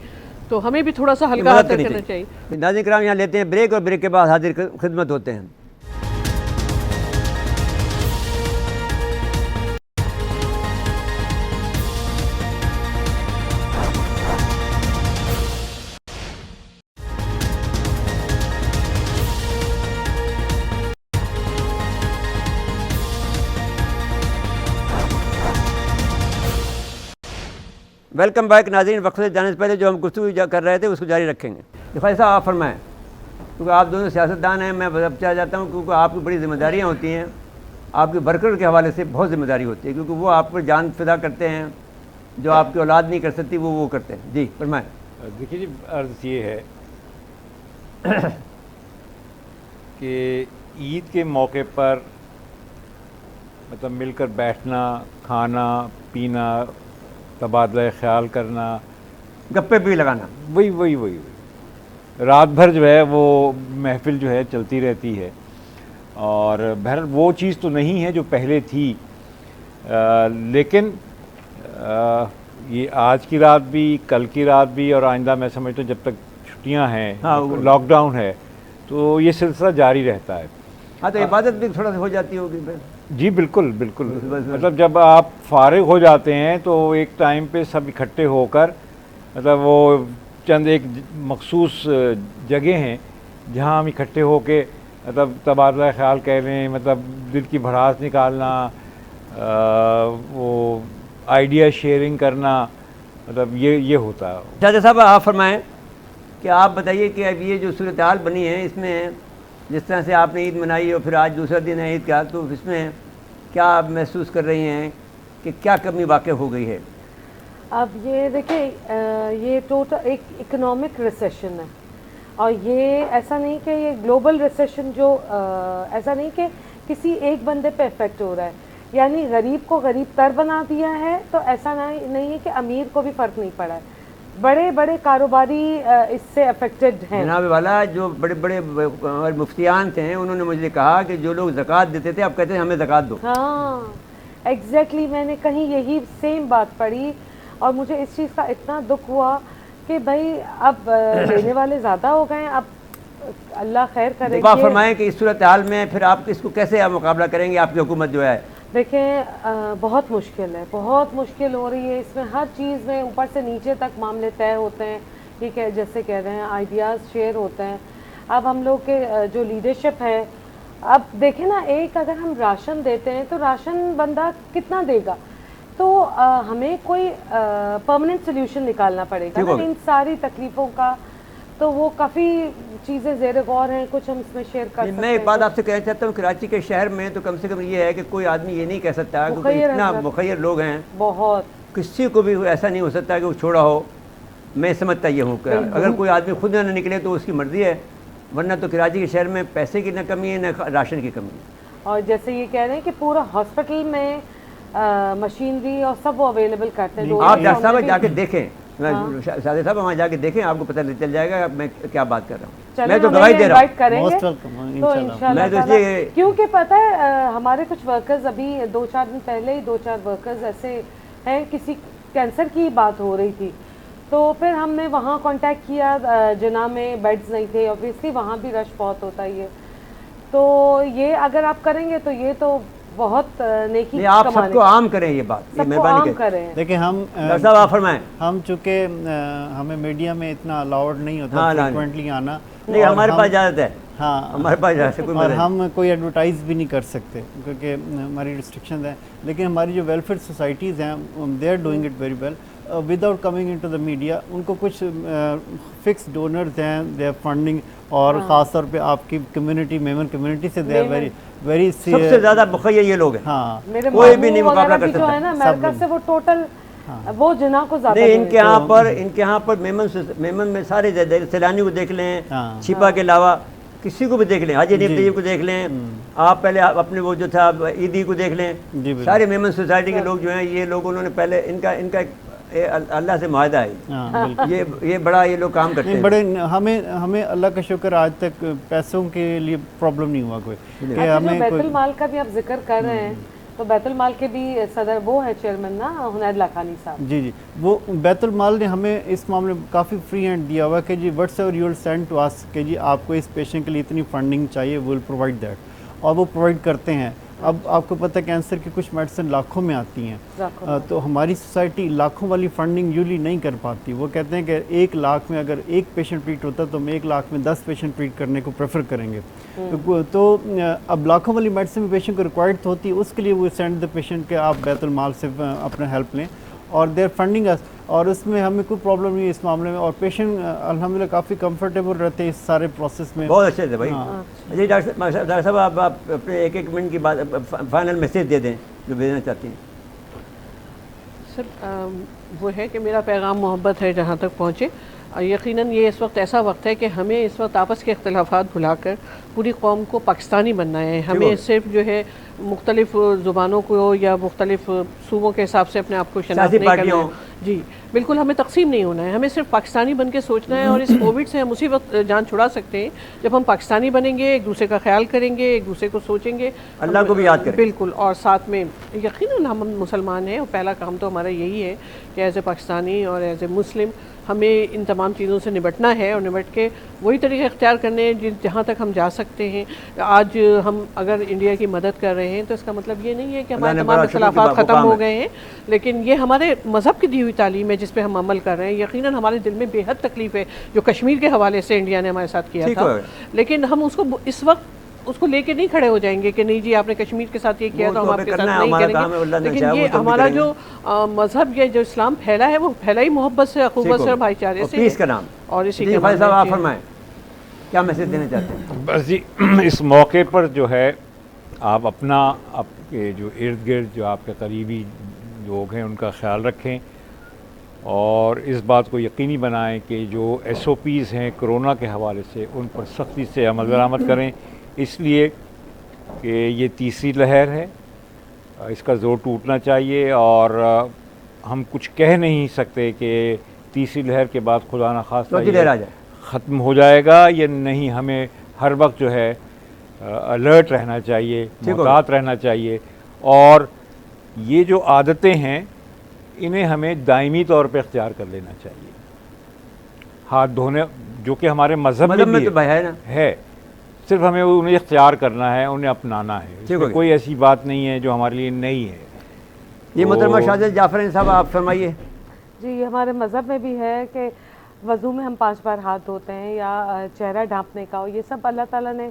تو ہمیں بھی تھوڑا سا ہلکا ہاتھ کرنا چاہیے. ناظرین کرام یہاں لیتے ہیں بریک, اور بریک کے بعد حاضر خدمت ہوتے ہیں. ویلکم بیک ناظرین. وقت سے جانے سے پہلے جو ہم گفتگو کر رہے تھے اس کو جاری رکھیں گے. فیصل صاحب آپ فرمائیں, کیونکہ آپ دونوں سیاستدان ہیں. میں اب چاہ جاتا ہوں کیونکہ آپ کی بڑی ذمہ داریاں ہوتی ہیں, آپ کے ورکر کے حوالے سے بہت ذمہ داری ہوتی ہے, کیونکہ وہ آپ پر جان فدا کرتے ہیں, جو آپ کی اولاد نہیں کر سکتی وہ کرتے ہیں. جی فرمائیں. دیکھیے جی, عرض یہ ہے کہ عید کے موقع پر مطلب مل کر بیٹھنا، کھانا پینا، تبادلہ خیال کرنا، گپے بھی لگانا، وہی رات بھر جو ہے وہ محفل جو ہے چلتی رہتی ہے. اور بہرحال وہ چیز تو نہیں ہے جو پہلے تھی، لیکن یہ آج کی رات بھی، کل کی رات بھی، اور آئندہ میں سمجھتا ہوں جب تک چھٹیاں ہیں، لاک ڈاؤن ہے، تو یہ سلسلہ جاری رہتا ہے. ہاں تو عبادت بھی تھوڑا سا ہو جاتی ہوگی پھر. جی بالکل مطلب جب آپ فارغ ہو جاتے ہیں تو ایک ٹائم پہ سب اکٹھے ہو کر مطلب وہ چند ایک مخصوص جگہ ہیں جہاں ہم اکٹھے ہو کے مطلب تبادلہ خیال کہہ لیں، مطلب دل کی بھڑاس نکالنا، وہ آئیڈیا شیئرنگ کرنا، مطلب یہ ہوتا ہے. شاہد صاحب آپ فرمائیں کہ آپ بتائیے کہ اب یہ جو صورتحال بنی ہے اس میں جس طرح سے آپ نے عید منائی اور پھر آج دوسرا دن ہے عید کا، تو اس میں کیا آپ محسوس کر رہی ہیں کہ کیا کمی واقع ہو گئی ہے؟ اب یہ دیکھیں یہ ٹوٹل ایک اکنامک ریسیشن ہے، اور یہ ایسا نہیں کہ یہ گلوبل ریسیشن جو ایسا نہیں کہ کسی ایک بندے پہ افیکٹ ہو رہا ہے، یعنی غریب کو غریب تر بنا دیا ہے. تو ایسا نہیں ہے کہ امیر کو بھی فرق نہیں پڑا ہے، بڑے بڑے کاروباری اس سے افیکٹڈ ہیں. جناب والا جو بڑے بڑے مفتیان تھے انہوں نے مجھے کہا کہ جو لوگ زکوٰۃ دیتے تھے اب کہتے ہیں ہمیں زکوٰۃ دو. ہاں ایگزیکٹلی، میں نے کہیں یہی سیم بات پڑھی اور مجھے اس چیز کا اتنا دکھ ہوا کہ بھائی اب لینے والے زیادہ ہو گئے ہیں. اب اللہ خیر کرے. دعا فرمائیں کہ اس صورتحال میں پھر آپ اس کو کیسے مقابلہ کریں گے؟ آپ کی حکومت جو ہے دیکھیں بہت مشکل ہے، بہت مشکل ہو رہی ہے. اس میں ہر چیز میں اوپر سے نیچے تک معاملے طے ہوتے ہیں، ٹھیک ہے، جیسے کہہ رہے ہیں آئیڈیاز شیئر ہوتے ہیں. اب ہم لوگ کے جو لیڈرشپ ہے، اب دیکھیں نا، ایک اگر ہم راشن دیتے ہیں تو راشن بندہ کتنا دے گا؟ تو ہمیں کوئی پرماننٹ سلیوشن نکالنا پڑے گا نا ان ساری تکلیفوں کا. تو وہ کافی چیزیں زیر غور ہیں، کچھ ہم اس میں شیئر کر سکتے ہیں. میں ایک بات آپ سے کہنا چاہتا ہوں، کراچی کے شہر میں تو کم سے کم یہ ہے کہ کوئی آدمی یہ نہیں کہہ سکتا کہ اتنا مخیر لوگ ہیں، بہت کسی کو بھی ایسا نہیں ہو سکتا کہ وہ چھوڑا ہو. میں سمجھتا یہ ہوں کہ اگر کوئی آدمی خود نہ نکلے تو اس کی مرضی ہے، ورنہ تو کراچی کے شہر میں پیسے کی نہ کمی ہے نہ راشن کی کمی ہے. اور جیسے یہ کہہ رہے ہیں کہ پورا ہاسپٹل میں مشینری اور سب وہ اویلیبل کرتے ہیں. آپ ڈاکٹر صاحب جا کے دیکھیں، شاہد صاحب وہاں جا کے دیکھیں، آپ کو پتہ چل جائے گا میں کیا بات کر رہا ہوں. میں تو گواہی دے رہا ہوں. تو انشاءاللہ، کیونکہ پتہ ہے ہمارے کچھ ورکرز ابھی 2-4 دن پہلے ہی 2-4 ورکرز ایسے ہیں، کسی کینسر کی بات ہو رہی تھی، تو پھر ہم نے وہاں کانٹیکٹ کیا. جناح میں بیڈز نہیں تھے، اوبویسلی وہاں بھی رش بہت ہوتا ہی ہے. تو یہ اگر آپ کریں گے تو یہ تو بہت نیکی آپ سب کو عام کریں، یہ بات مہربانی کریں. دیکھیں ہم ڈاکٹر صاحب آپ فرمائیں. ہم چونکہ ہمیں میڈیا میں اتنا الاؤڈ نہیں ہوتا فریکوینٹلی آنا، نہیں ہمارے پاس اجازت ہے. ہاں ہمارے پاس اجازت ہے، اور ہم کوئی ایڈورٹائز بھی نہیں کر سکتے کیونکہ ہماری ریسٹرکشنز ہیں. لیکن ہماری جو ویلفیئر سوسائٹیز ہیں they are doing it very well without coming in to the media. ان کو کچھ فکس ڈونرز ہیں، دے آر فنڈنگ، اور خاص طور پہ آپ کی کمیونٹی، میمن کمیونٹی سے دے آر ویری سب سے زیادہ مخیر یہ لوگ ہیں. ہاں کوئی بھی نہیں مقابلہ کر جو ہے نا امریکہ سے، وہ ٹوٹل وہ جناح کو زیادہ نہیں. ان کے یہاں پر میمن میں سارے سیلانی کو دیکھ لیں، چھپا کے علاوہ کسی کو بھی دیکھ لیں، حاجی نیب طیب کو دیکھ لیں، آپ پہلے اپنے وہ جو تھا عیدی کو دیکھ لیں، سارے میمن سوسائٹی کے لوگ جو ہیں، یہ لوگ انہوں نے پہلے ان کا اللہ سے معاہدہ ہے. یہ بڑا یہ لوگ کام کرتے ہیں. بڑے ہمیں اللہ کا شکر آج تک پیسوں کے لیے پرابلم نہیں ہوا کوئی. کہ ہمیں بیت المال کا بھی آپ ذکر کر رہے ہیں، تو بیت المال کے بھی صدر وہ ہے چیئرمین نا، حنید لاکھانی صاحب. جی وہ بیت المال نے ہمیں اس معاملے میں کافی فری ہینڈ دیا ہوا کہ جی whatsoever you will send to us, کہ جی آپ کو اس پیشنٹ کے لیے اتنی فنڈنگ چاہیے، ول پرووائڈ دیٹ، اور وہ پرووائڈ کرتے ہیں. اب آپ کو پتہ ہے کینسر کی کچھ میڈیسن لاکھوں میں آتی ہیں، تو ہماری سوسائٹی لاکھوں والی فنڈنگ یوزلی نہیں کر پاتی. وہ کہتے ہیں کہ 1 لاکھ میں اگر 1 پیشنٹ ٹریٹ ہوتا تو ہم 1 لاکھ میں 10 پیشنٹ ٹریٹ کرنے کو پریفر کریں گے. تو اب لاکھوں والی میڈیسن پیشنٹ کو ریکوائرڈ ہوتی ہے، اس کے لیے وہ سینڈ دا پیشنٹ کہ آپ بیت المال سے اپنا ہیلپ لیں، اور دے آر فنڈنگ اس، اور اس میں ہمیں کوئی پرابلم نہیں ہے اس معاملے میں. اور پیشنٹ الحمدللہ کافی کمفرٹیبل رہتے ہیں اس سارے پروسیس میں. بہت اچھے تھے بھائی. جی ڈاکٹر صاحب آپ اپنے 1 منٹ کی بات فائنل میسیج دے دیں جو بھیجنا چاہتی ہیں. سر وہ ہے کہ میرا پیغام محبت ہے جہاں تک پہنچے. یقیناً یہ اس وقت ایسا وقت ہے کہ ہمیں اس وقت آپس کے اختلافات بھلا کر پوری قوم کو پاکستانی بننا ہے. ہمیں صرف جو ہے مختلف زبانوں کو یا مختلف صوبوں کے حساب سے اپنے آپ کو شناخت نہیں کرنا ہے. جی بالکل, ہمیں تقسیم نہیں ہونا ہے, ہمیں صرف پاکستانی بن کے سوچنا ہے. اور اس کووڈ سے ہم اسی وقت جان چھڑا سکتے ہیں جب ہم پاکستانی بنیں گے, ایک دوسرے کا خیال کریں گے, ایک دوسرے کو سوچیں گے, اللہ کو بھی یاد کریں. بالکل, اور ساتھ میں یقیناً ہم مسلمان ہیں اور پہلا کام تو ہمارا یہی ہے کہ ایز اے پاکستانی اور ایز اے مسلم ہمیں ان تمام چیزوں سے نمٹنا ہے اور نمٹ کے وہی طریقے اختیار کرنے ہیں جہاں تک ہم جا سکتے ہیں. آج ہم اگر انڈیا کی مدد کر رہے ہیں تو اس کا مطلب یہ نہیں ہے کہ ہمارے تمام اختلافات ختم ہو گئے ہیں, لیکن یہ ہمارے مذہب کی دی ہوئی تعلیم ہے جس پہ ہم عمل کر رہے ہیں. یقیناً ہمارے دل میں بے حد تکلیف ہے جو کشمیر کے حوالے سے انڈیا نے ہمارے ساتھ کیا تھا, لیکن ہم اس کو اس وقت اس کو لے کے نہیں کھڑے ہو جائیں گے کہ نہیں جی آپ نے کشمیر کے ساتھ یہ کیا تو ہم آپ کے ساتھ نہیں کریں گے. لیکن یہ ہمارا جو مذہب یا جو اسلام پھیلا ہے وہ پھیلا ہی محبت سے, اخوت سے اور بھائی چارے سے, پیس کا نام. اور اسی کے بھائی صاحب آپ فرمائیں کیا میسج دینا چاہتے ہیں؟ بس جی اس موقع پر جو ہے آپ اپنا آپ کے جو ارد گرد جو آپ کے قریبی لوگ ہیں ان کا خیال رکھیں اور اس بات کو یقینی بنائیں کہ جو SOPs ہیں کرونا کے حوالے سے ان پر سختی سے عمل درآمد کریں, اس لیے کہ یہ تیسری لہر ہے, اس کا زور ٹوٹنا چاہیے اور ہم کچھ کہہ نہیں سکتے کہ تیسری لہر کے بعد خدا نخواستہ ختم ہو جائے گا یا نہیں. ہمیں ہر وقت جو ہے الرٹ رہنا چاہیے, محتاط رہنا چاہیے, اور یہ جو عادتیں ہیں انہیں ہمیں دائمی طور پہ اختیار کر لینا چاہیے. ہاتھ دھونے جو کہ ہمارے مذہب میں بھی ہے, صرف ہمیں انہیں اختیار کرنا ہے, انہیں اپنانا ہے, اس میں کوئی ایسی بات نہیں ہے جو ہمارے لیے نئی ہے. یہ محترمہ شاہزاد جعفر صاحب آپ فرمائیے. جی یہ ہمارے مذہب میں بھی ہے کہ وضو میں ہم 5 بار ہاتھ دھوتے ہیں یا چہرہ ڈھانپنے کا, یہ سب اللہ تعالیٰ نے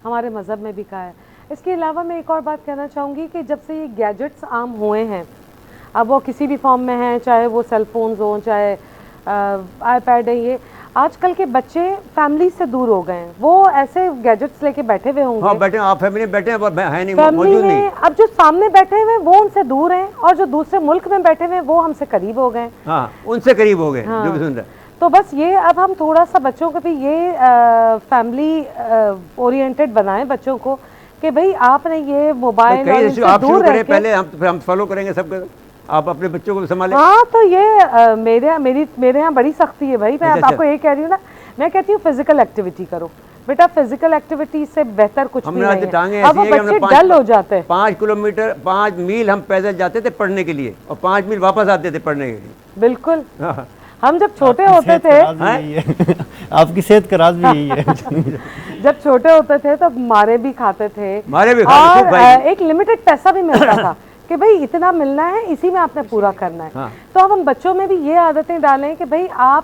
ہمارے مذہب میں بھی کہا ہے. اس کے علاوہ میں ایک اور بات کہنا چاہوں گی کہ جب سے یہ گیجٹس عام ہوئے ہیں, اب وہ کسی بھی فارم میں ہیں, چاہے وہ سیل فونز ہوں, چاہے آئی پیڈ ہے, یہ آج کل کے بچے فیملی سے دور ہو گئے ہیں. وہ ایسے گیجٹس لے کے بیٹھے ہوئے ہوں گے, بیٹھے آپ فیملی بیٹھے ہیں فیملی میں, اب جو سامنے بیٹھے ہوئے وہ ان سے دور ہیں اور جو دوسرے ملک میں بیٹھے ہوئے وہ ہم سے قریب ہو گئے. ہاں ان سے قریب ہو گئے جو بھی سن رہے. تو بس یہ اب ہم تھوڑا سا بچوں کو بھی یہ فیملی اورینٹڈ بنائیں بچوں کو کہ بھئی آپ نے یہ موبائل اور ان سے دور رہ کے, پہلے ہم فالو کریں گے سب کو, آپ اپنے بچوں کو بھی سنبھالیں. ہاں تو یہ میرے یہاں بڑی سختی ہے بھائی, میں آپ کو یہ کہہ رہی ہوں نا, میں کہتی ہوں فزیکل ایکٹیویٹی کرو بیٹا, فزیکل ایکٹیویٹی سے بہتر کچھ بھی نہیں ہے. اب وہ بچے ڈل ہو جاتے ہیں. 5 کلومیٹر 5 میل ہم پیدل جاتے تھے پڑھنے کے لیے اور 5 میل واپس آتے تھے پڑھنے کے لیے. بالکل, ہم جب چھوٹے ہوتے تھے, آپ کی صحت کا راز بھی یہی ہے, جب چھوٹے ہوتے تھے تو مارے بھی کھاتے تھے اور ایک لمیٹڈ پیسہ بھی ملتا تھا کہ بھئی اتنا ملنا ہے, اسی میں آپ نے پورا کرنا ہے. تو اب ہم بچوں میں بھی یہ عادتیں ڈالیں کہ بھئی آپ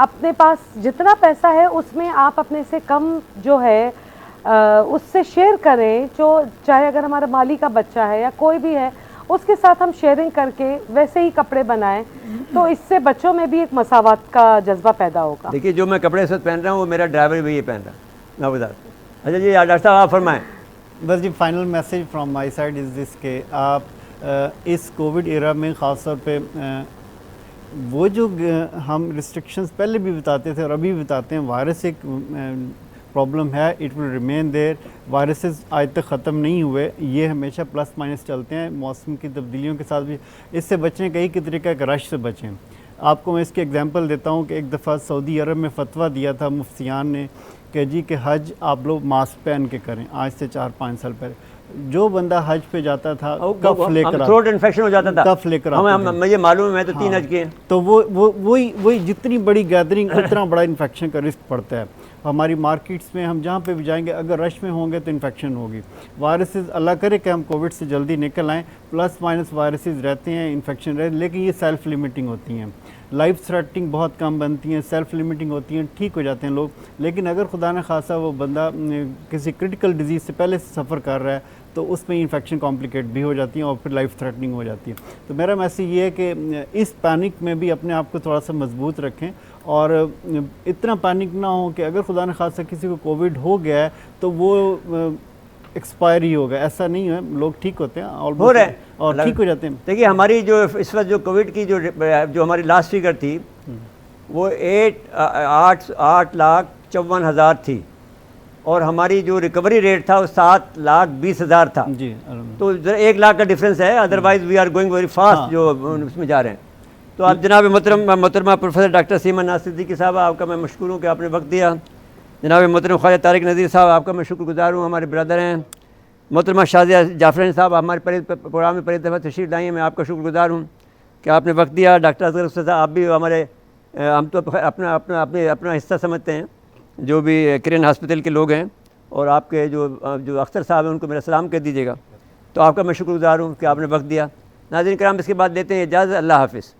اپنے پاس جتنا پیسہ ہے اس میں آپ اپنے سے کم جو ہے اس سے شیئر کریں, جو چاہے اگر ہمارا مالی کا بچہ ہے یا کوئی بھی ہے اس کے ساتھ ہم شیئرنگ کر کے ویسے ہی کپڑے بنائیں, تو اس سے بچوں میں بھی ایک مساوات کا جذبہ پیدا ہوگا. دیکھیے جو میں کپڑے سے پہن رہا ہوں وہ میرا ڈرائیور بھی یہ پہن رہا ہے. اچھا جی ڈاکٹر صاحب آپ فرمائیں. بس جی final message from my side is this کہ آپ اس کووڈ ایرا میں خاص طور پہ وہ جو ہم ریسٹرکشنز پہلے بھی بتاتے تھے اور ابھی بتاتے ہیں, وائرس ایک پرابلم ہے, it will remain there. Viruses آج تک ختم نہیں ہوئے, یہ ہمیشہ پلس مائنس چلتے ہیں, موسم کی تبدیلیوں کے ساتھ بھی. اس سے بچیں کئی طریقہ کا رش سے بچیں. آپ کو میں اس کی ایگزامپل دیتا ہوں کہ ایک دفعہ سعودی عرب میں فتویٰ دیا تھا مفتیان نے کہ جی کہ حج آپ لوگ ماسک پہن کے کریں. آج سے 4-5 سال پہلے جو بندہ حج پہ جاتا تھا کف لے کر تھروٹ انفیکشن ہو جاتا تھا, کف لے کر مجھے معلوم ہے, میں تو 3 حج کیے. تو وہی جتنی بڑی گیدرنگ اتنا بڑا انفیکشن کا رسک پڑتا ہے. ہماری مارکیٹس میں ہم جہاں پہ بھی جائیں گے اگر رش میں ہوں گے تو انفیکشن ہوگی. وائرسز اللہ کرے کہ ہم کووڈ سے جلدی نکل آئیں, پلس مائنس وائرسز رہتے ہیں, انفیکشن رہتے ہیں, لیکن یہ سیلف لمیٹنگ ہوتی ہیں, لائف تھریٹنگ بہت کم بنتی ہیں, سیلف لمیٹنگ ہوتی ہیں, ٹھیک ہو جاتے ہیں لوگ. لیکن اگر خدا نخواستہ وہ بندہ کسی کرٹیکل ڈیزیز سے پہلے سفر کر رہا ہے تو اس میں انفیکشن کمپلیکیٹ بھی ہو جاتی ہیں اور پھر لائف تھریٹنگ ہو جاتی ہے. تو میرا میسیج یہ ہے کہ اس پینک میں بھی اپنے آپ کو تھوڑا سا مضبوط رکھیں اور اتنا پینک نہ ہو کہ اگر خدا نخواستہ کسی کو کووڈ ہو گیا ہے تو وہ ایکسپائر ہی ہوگا. ایسا نہیں ہے, لوگ ٹھیک ہوتے ہیں ہو رہے ہیں اور ٹھیک ہو جاتے ہیں. دیکھیے ہماری جو اس وقت جو کووڈ کی جو ہماری لاسٹ فگر تھی وہ 8,54,000 تھی، اور ہماری جو ریکوری ریٹ تھا وہ 7,20,000 تھا. جی تو 1 لاکھ کا ڈفرینس ہے، otherwise we are going very fast جو اس میں جا رہے ہیں. تو آپ جناب محترمہ پروفیسر ڈاکٹر سیما ناز صدیقی صاحب، آپ کا میں مشکور ہوں کہ آپ نے وقت دیا. جناب محترم خواجہ طارق نذیر صاحب، آپ کا میں شکر گزار ہوں، ہمارے برادر ہیں. محترمہ شازیہ جعفرانی صاحب، ہمارے پروگرام میں پہلی دفعہ تشریف لائی ہیں، میں آپ کا شکر گزار ہوں کہ آپ نے وقت دیا. ڈاکٹر اصغر صاحب، آپ بھی ہمارے، ہم تو اپنا حصہ سمجھتے ہیں، جو بھی کرن ہاسپٹل کے لوگ ہیں، اور آپ کے جو اختر صاحب ہیں ان کو میرا سلام کہہ دیجیے گا. تو آپ کا میں شکر گزار ہوں کہ آپ نے وقت دیا. ناظرین کرام، اس کے بعد لیتے ہیں اجازت. اللہ حافظ.